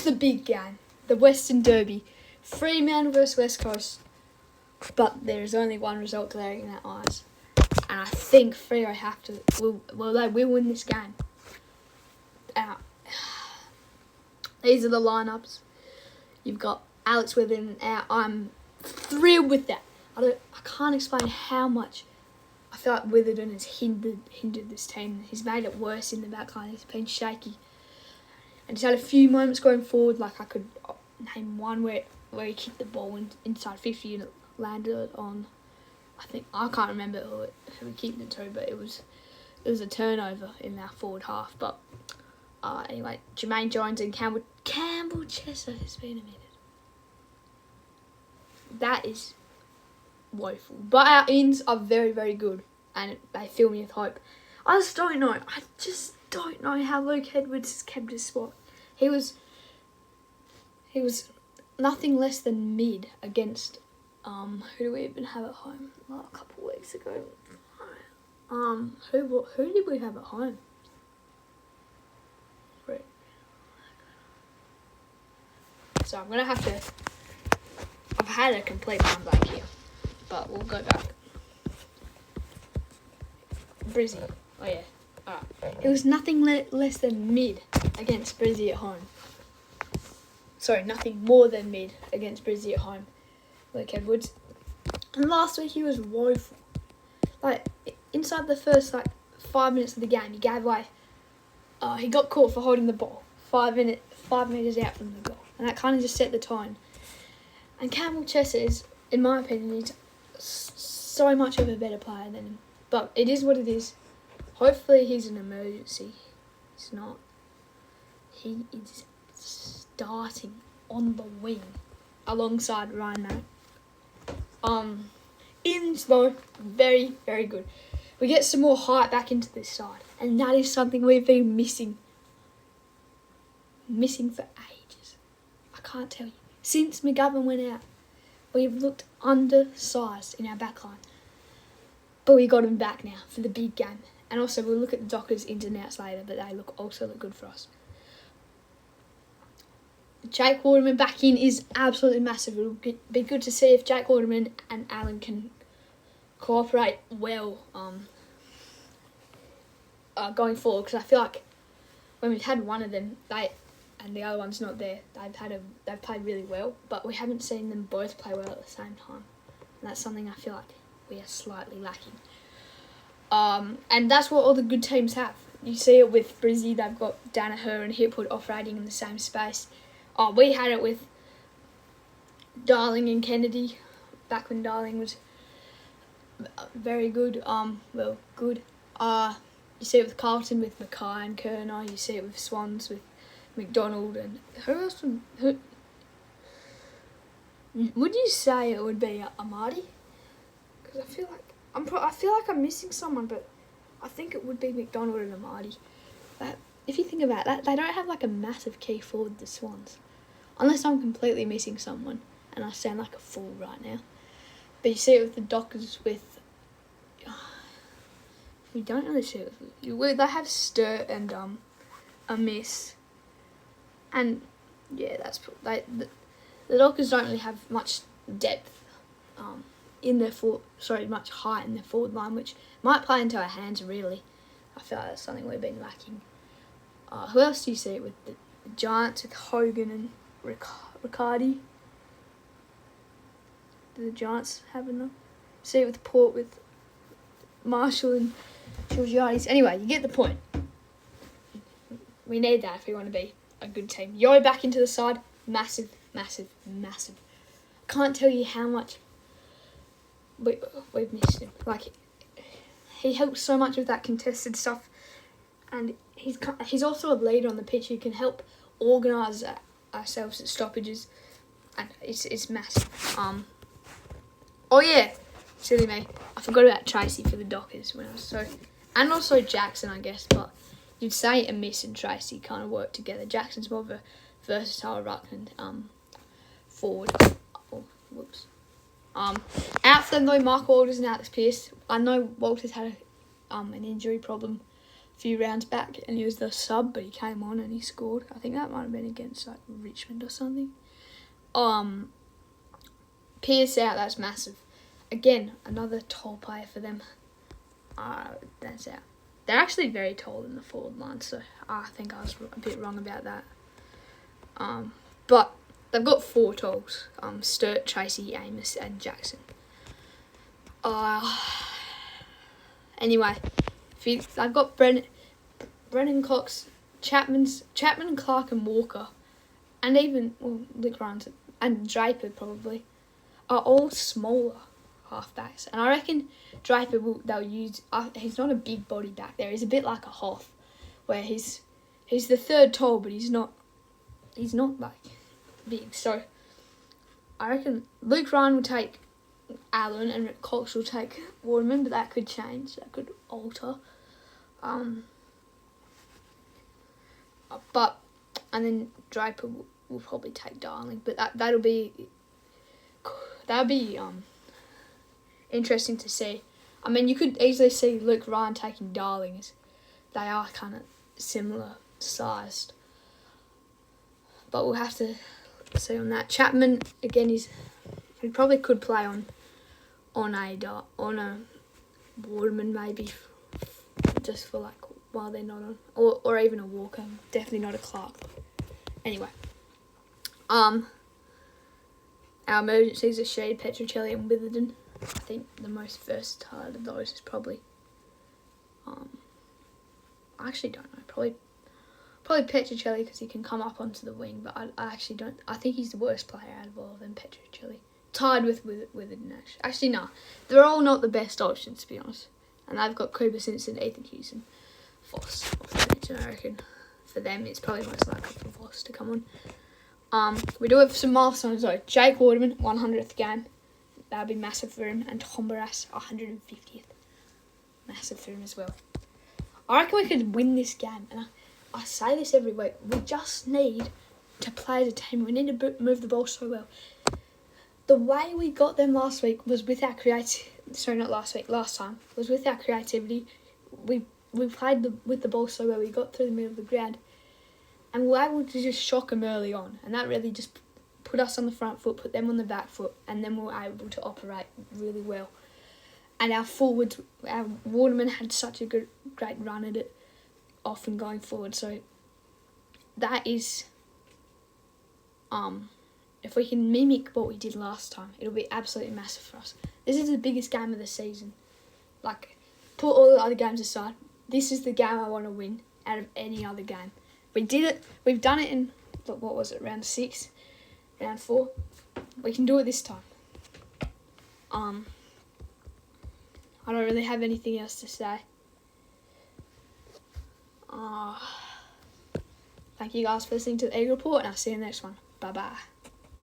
It's the big game, the Western Derby, Fremantle versus West Coast. But there is only one result glaring in our eyes, and I think Freo have to. They will win this game. These are the lineups. You've got Alex Witherden out. I'm thrilled with that. I can't explain how much I feel like Witherden has hindered this team. He's made it worse in the back line. He's been shaky. And he's had a few moments going forward, like I could name one where he kicked the ball inside 50 and it landed on, I can't remember who he kicked it to, but it was a turnover in our forward half. But anyway, Jermaine Jones and Campbell Chesser has been omitted. That is woeful. But our ins are very, very good, and they fill me with hope. I just don't know how Luke Edwards has kept his spot. He was nothing less than mid against who do we even have at home? A couple of weeks ago. Who did we have at home? Right. So I'm gonna have to. I've had a complete mind blank here, but we'll go back. Brizzy. Oh yeah. Alright. It was nothing less than mid against Brizzy at home. Sorry, nothing more than mid against Brizzy at home. Luke Edwards. And last week he was woeful. Like, inside the first 5 minutes of the game, he gave away. He got caught for holding the ball 5 metres out from the goal. And that kind of just set the tone. And Campbell Chesser is, in my opinion, he's so much of a better player than him. But it is what it is. Hopefully he's an emergency. He's not. He is starting on the wing alongside Ryan Mach. Ins though, very, very good. We get some more height back into this side, and that is something we've been missing for ages. I can't tell you. Since McGovern went out, we've looked undersized in our backline. But we got him back now for the big game. And also we'll look at the Dockers ins and outs later, but they also look good for us. Jake Waterman back in is absolutely massive. It'll be good to see if Jake Waterman and Alan can cooperate well going forward, because I feel like when we've had one of them, and the other one's not there, they've played really well, but we haven't seen them both play well at the same time. And that's something I feel like we are slightly lacking. And that's what all the good teams have. You see it with Brizzy, they've got Danaher and Hipwood operating in the same space. We had it with Darling and Kennedy, back when Darling was very good. Good. You see it with Carlton, with Mackay and Kerner. You see it with Swans, with McDonald, and who else would you say it would be Amadi? Because I feel like I'm missing someone, but I think it would be McDonald and Amadi. But if you think about that, they don't have a massive key forward, the Swans. Unless I'm completely missing someone, and I sound like a fool right now. But you see it with the Dockers with... we don't really see it with... They have Sturt and a miss. And, yeah, that's... The Dockers don't really have much depth in their much height in their forward line, which might play into our hands, really. I feel like that's something we've been lacking. Who else do you see it with? The Giants with Hogan and Riccardi. Do the Giants have enough? See it with Port with Marshall and Georgiades. Anyway, you get the point. We need that if we want to be a good team. Yo back into the side. Massive, massive, massive. Can't tell you how much we've missed him. He helps so much with that contested stuff. And he's also a leader on the pitch who can help organise ourselves at stoppages, and it's massive. Oh yeah, silly me, I forgot about Tracy for the Dockers and also Jackson, I guess. But you'd say Amiss and Tracy kind of work together. Jackson's more of a versatile ruckman forward. Oh, whoops. Out for them though, Mark Walters and Alex Pearce. I know Walters had an injury problem few rounds back, and he was the sub, but he came on and he scored. I think that might have been against like Richmond or something. Pierce out, that's massive. Again, another tall player for them. That's out. They're actually very tall in the forward line, so I think I was a bit wrong about that. But they've got 4 talls. Sturt, Tracy, Amos and Jackson. Anyway, I've got Brennan Cox, Chapman, Clark and Walker, and even Luke Ryan and Draper probably, are all smaller halfbacks. And I reckon Draper they'll use. He's not a big body back there. He's a bit like a Hoff, where he's the third tall, but he's not like big. So I reckon Luke Ryan will take Allen and Cox will take Waterman, but that could change. That could alter. And then Draper will probably take Darling, but that'll be interesting to see. I mean, you could easily see Luke Ryan taking Darling, as they are kind of similar sized. But we'll have to see on that. Chapman again, he probably could play on a Waterman maybe, just for like while they're not on, or even a Walker. Definitely not a Clark. Anyway, our emergencies are Sheed, Petruccelli and Witherden. I think the most versatile of those is probably, I actually don't know, probably Petruccelli, because he can come up onto the wing, but I actually don't. I think he's the worst player out of all of them, Petruccelli. Tied with Witherden, actually. Actually, no. They're all not the best options, to be honest. And I've got Cooper Simpson, Ethan Hughes and Voss off the bench, and I reckon for them it's probably most likely for Voss to come on. We do have some milestones though. Jake Waterman, 100th game. That would be massive for him. And Tom Barras, 150th. Massive for him as well. I reckon we could win this game. And I say this every week. We just need to play as a team. We need to move the ball so well. The way we got them last week was with our last time, was with our creativity. We played with the ball so well. We got through the middle of the ground. And we were able to just shock them early on. And that really just put us on the front foot, put them on the back foot, and then we were able to operate really well. And our forwards, our Waterman had such a great run at it, often going forward. So that is, if we can mimic what we did last time, it'll be absolutely massive for us. This is the biggest game of the season. Like, put all the other games aside, this is the game I want to win out of any other game. We did it. We've done it in, what was it, round 6, round 4. We can do it this time. I don't really have anything else to say. Thank you guys for listening to the Egg Report, and I'll see you in the next one. Bye-bye.